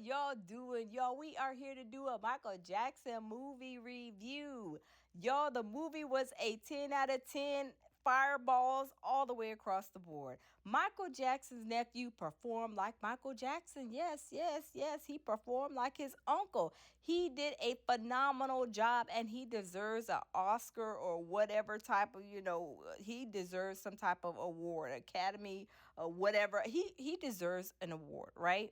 y'all doing? Y'all, we are here to do a Michael Jackson movie review. Y'all, the movie was a 10 out of 10, fireballs all the way across the board. Michael Jackson's nephew performed like Michael Jackson. Yes, yes, yes. He performed like his uncle. He did a phenomenal job, and he deserves an Oscar or whatever type of, he deserves some type of award, Academy or whatever. He deserves an award, right?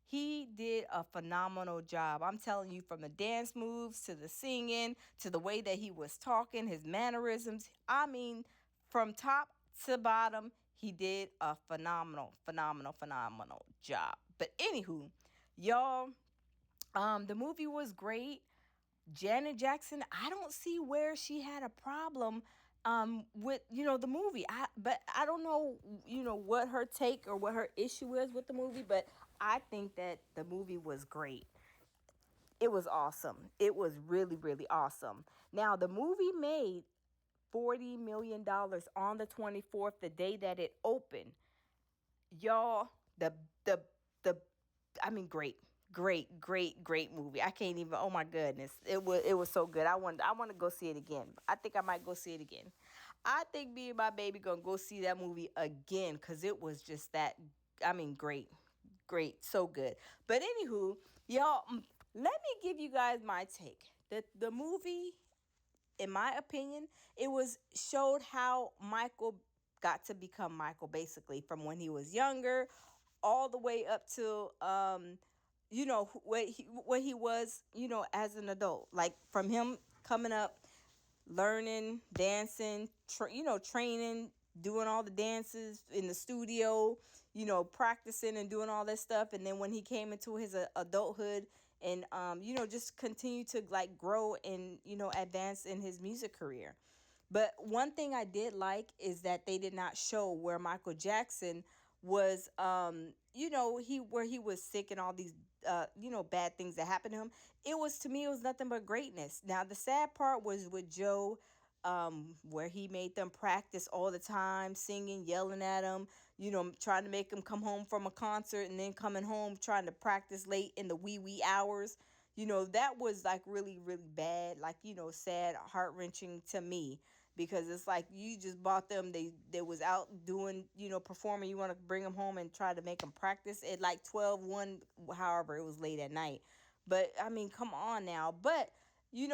He did a phenomenal job. I'm telling you, from the dance moves to the singing to the way that he was talking, his mannerisms. I mean, from top to bottom, he did a phenomenal job. But anywho, y'all, the movie was great. Janet Jackson, I don't see where she had a problem with the movie. But I don't know what her take or what her issue is with the movie, but I think that the movie was great. It was awesome. It was really awesome. Now, the movie made $40 million on the 24th, the day that it opened. Y'all, the I mean, great movie. I can't even. Oh my goodness, it was so good. I want to go see it again. I think I might go see it again. I think me and my baby gonna go see that movie again because it was just that. I mean, great, so good. But anywho, y'all, let me give you guys my take. The movie, in my opinion, it was showed how Michael got to become Michael, basically from when he was younger all the way up to what he was, as an adult. Like from him coming up, learning, dancing, training, doing all the dances in the studio, practicing and doing all that stuff. And then when he came into his adulthood and, just continue to like grow and, advance in his music career. But one thing I did like is that they did not show where Michael Jackson was, he was sick and all these, bad things that happened to him. To me, it was nothing but greatness. Now, the sad part was with Joe, where he made them practice all the time, singing, yelling at him, trying to make him come home from a concert and then coming home trying to practice late in the wee hours. That was like really bad, like, sad, heart-wrenching to me, because it's like you just bought them. They was out doing, performing. You want to bring them home and try to make them practice at like 12, 1, however, it was late at night. But I mean, come on now. But he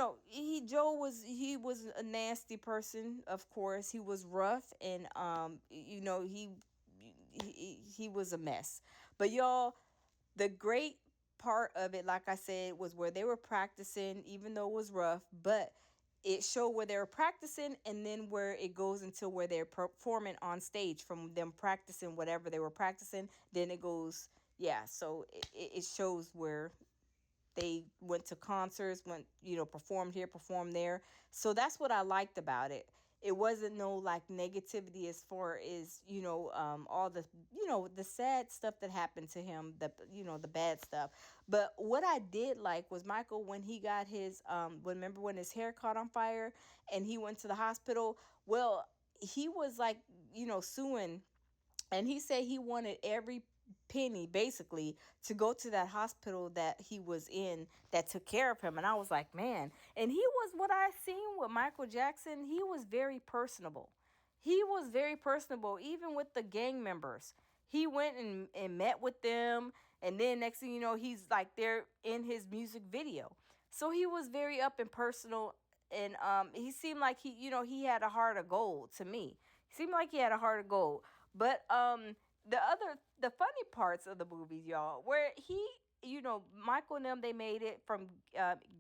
was a nasty person. Of course, he was rough, and he was a mess. But y'all, the great part of it, like I said, was where they were practicing, even though it was rough, but it showed where they were practicing and then where it goes into where they're performing on stage. From them practicing whatever they were practicing, then it goes, yeah. So it shows where they went to concerts, performed here, performed there. So that's what I liked about it. It wasn't no like negativity as far as, all the sad stuff that happened to him, the bad stuff. But what I did like was Michael, when he got his, remember when his hair caught on fire and he went to the hospital? Well, he was like, suing, and he said he wanted every penny basically to go to that hospital that he was in that took care of him. And I was like, man. And he was, what I seen with Michael Jackson, he was very personable. He was very personable, even with the gang members. He went and met with them. And then next thing you know, he's like there in his music video. So he was very up and personal. And he seemed like he had a heart of gold to me. He seemed like he had a heart of gold. But the funny parts of the movies, y'all, where Michael and them, they made it from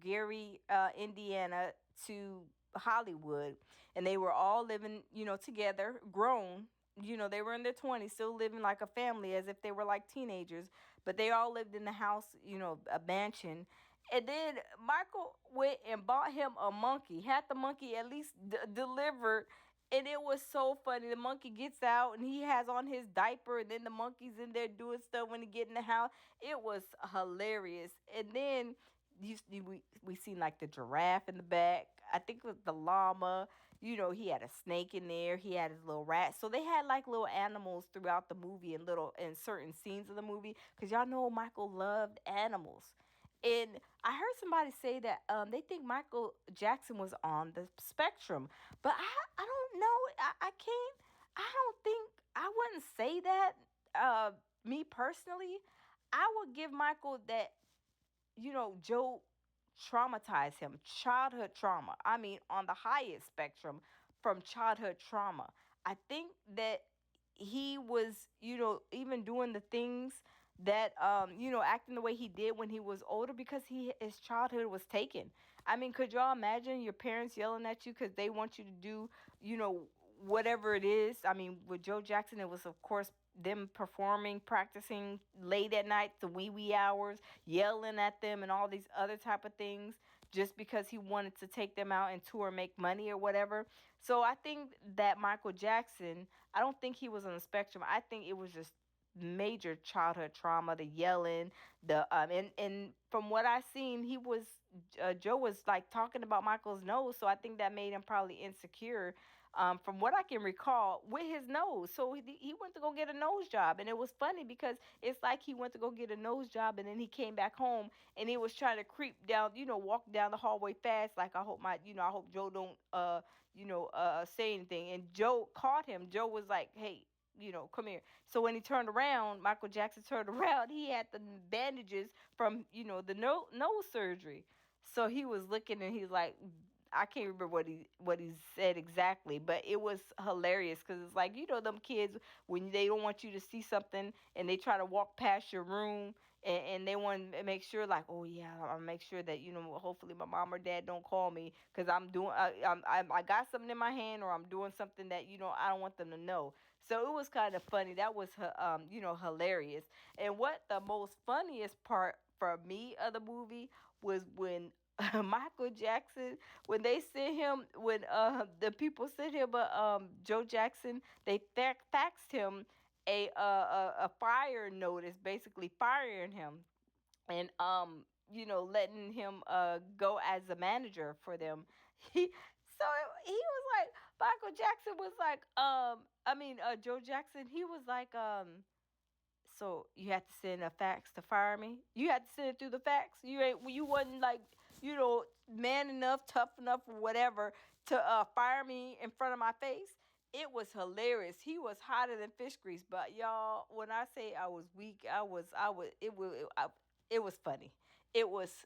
Gary, Indiana to Hollywood, and they were all living, together, grown. They were in their 20s, still living like a family as if they were like teenagers, but they all lived in the house, a mansion. And then Michael went and bought him a monkey, had the monkey at least delivered. And it was so funny. The monkey gets out and he has on his diaper, and then the monkey's in there doing stuff when he get in the house. It was hilarious. And then we seen like the giraffe in the back. I think it was the llama. You know, he had a snake in there. He had his little rat. So they had like little animals throughout the movie and little in certain scenes of the movie. Cause y'all know Michael loved animals. And I heard somebody say that they think Michael Jackson was on the spectrum, but I don't know. I can't. I don't think I wouldn't say that. Me personally, I would give Michael that, Joe traumatized him, childhood trauma. I mean, on the highest spectrum from childhood trauma. I think that he was, even doing the things that, acting the way he did when he was older because his childhood was taken. I mean, could y'all imagine your parents yelling at you because they want you to do, whatever it is? I mean, with Joe Jackson, it was, of course, them performing, practicing late at night, the wee hours, yelling at them and all these other type of things just because he wanted to take them out and tour, make money or whatever. So I think that Michael Jackson, I don't think he was on the spectrum. I think it was just major childhood trauma, the yelling, the and from what I seen, Joe was like talking about Michael's nose, so I think that made him probably insecure, from what I can recall, with his nose. So he went to go get a nose job. And it was funny because it's like he went to go get a nose job and then he came back home and he was trying to creep down, walk down the hallway fast. Like, I hope Joe don't, say anything. And Joe caught him. Joe was like, hey, come here. So when he turned around, Michael Jackson turned around, he had the bandages from, the nose surgery. So he was looking and he's like, I can't remember what he said exactly, but it was hilarious because it's like, them kids when they don't want you to see something and they try to walk past your room, and they want to make sure, like, oh yeah, I'll make sure that, hopefully my mom or dad don't call me because I got something in my hand, or I'm doing something that, I don't want them to know. So it was kind of funny. That was hilarious. And what the most funniest part for me of the movie was when Michael Jackson, when they sent him, when the people sent him Joe Jackson, they faxed him a fire notice, basically firing him, and letting him go as a manager for them. He he was like, Michael Jackson was like, Joe Jackson, he was like, so you had to send a fax to fire me? You had to send it through the fax? You wasn't like, man enough, tough enough, or whatever to fire me in front of my face? It was hilarious. He was hotter than fish grease. But y'all, when I say I was weak, it was funny. It was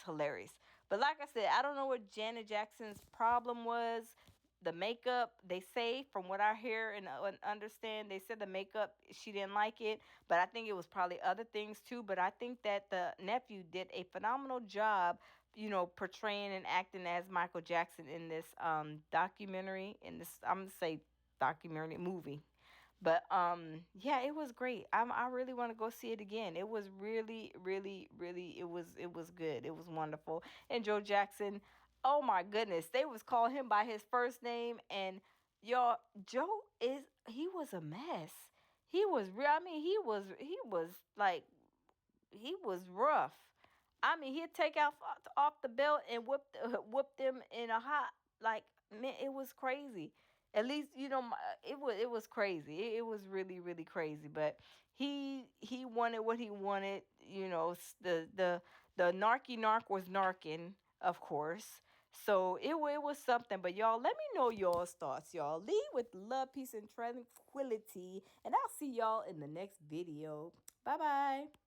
hilarious. But like I said, I don't know what Janet Jackson's problem was. The makeup, they say, from what I hear and understand, they said the makeup, she didn't like it, but I think it was probably other things too. But I think that the nephew did a phenomenal job, portraying and acting as Michael Jackson in this documentary, in this, I'm gonna say, documentary movie. But yeah, it was great. I really want to go see it again. It was really, really, really, it was good. It was wonderful. And Joe Jackson, oh my goodness, they was calling him by his first name. And y'all, he was a mess. He was real. I mean, he was like, he was rough. I mean, he'd take off the belt and whip them in a hot, like, man, it was crazy. At least, it was crazy. It was really, really crazy. But he wanted what he wanted. The narky narc was narking, of course. So it was something. But y'all, let me know y'all's thoughts, y'all. Leave with love, peace, and tranquility. And I'll see y'all in the next video. Bye bye.